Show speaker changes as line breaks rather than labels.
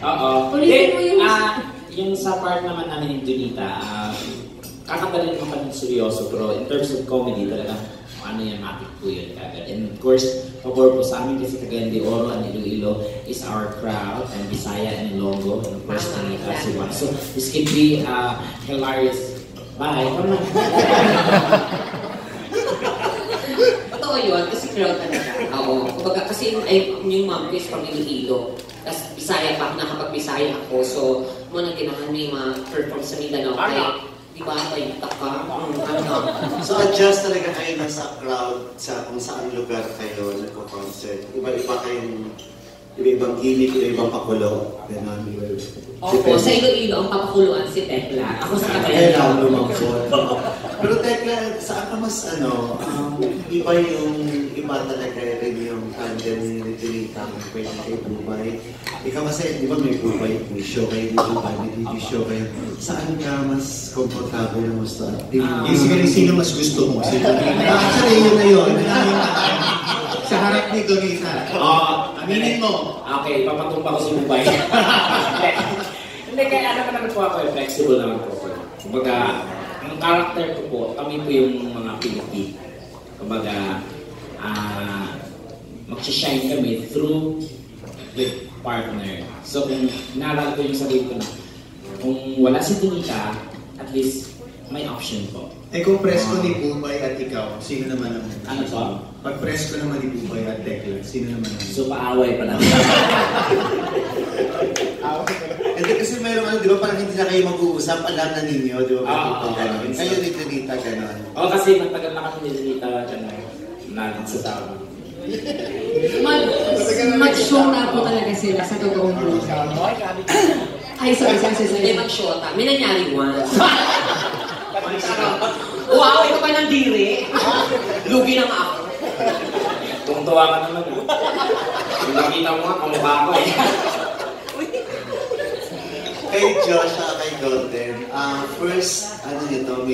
Oo.
Ulitin mo yung...
Yung sa part naman namin yung Junita, kakagaling naman kami seryoso, pero in terms of comedy, talagang ano yan, matik po yun kagad. And of course, pabor po sa amin kasi Cagayan de Oro and Iloilo is our crowd, and Bisaya and Ilonggo, and of course, Cebu. So, this could be hilarious. Bye! Come on!
Totoo yun, kasi crowd talaga. Oo. Kumbaga kasi yung mom ko is from Iloilo. Tapos Bisaya pa ako, nakapag-Bisaya ako. So, muna ginahan may ma-perform sa Mindanao. Kaya, di ba, bayuta ka?
So, adjust talaga kayo na sa crowd, sa kung saan lugar kayo nagko-concert. Iba-iba kayong, iba-ibang gimmick, iba-ibang pakulo. Ganon.
Opo, sa Iloilo, ang papakuluan si Tekla. Ako sa
Kaya
Cagayan.
lang lumangkot. Pero Tekla, saan ka mas iba yung iba talaga rin yung tandem ni Junita pwede kay Bubay. Ikaw kasi, di ba may Bubay show kayo, di Bubay, may TV show kayo. Saan ka mas komportable na gusto?
Basically, sino mas gusto mo? Actually, yun na yun. Sa harap ni Junita. Aminin mo.
Okay, papatumpa ko si Bubay. Hindi, kaya naman po ako, flexible naman po ako. Kumbaga, ang character ko po, kami po yung mga Pilipino. Kumbaga, mag-shine kami through with partner. So, kung naral ko yung sarili ko na, kung wala si Junita, at least may option po.
Eh kung presko ni Bubay at ikaw, sino naman ang...
Ano po?
Pag presko naman ni Bubay at Tekla, sino naman ang...
So, paaway pa lang.
Hindi kasi meron di ba parang hindi na kayo mag-uusap, alam na ninyo, di ba? Kayo ni Junita, gano'n.
Oo, kasi matagal na kami ni Junita, natin sa tao.
Mag-show na po talaga sila sa totoong buhay. Ay, sorry.
Hindi mag-shota. May nangyari once. Wow, ito pa ng diri. Lugi na nga ako.
Tungtuwa ka naman. Kung nakita mo nga, kamukha ko eh.
Kay Josh at kay Golden, first, nito, may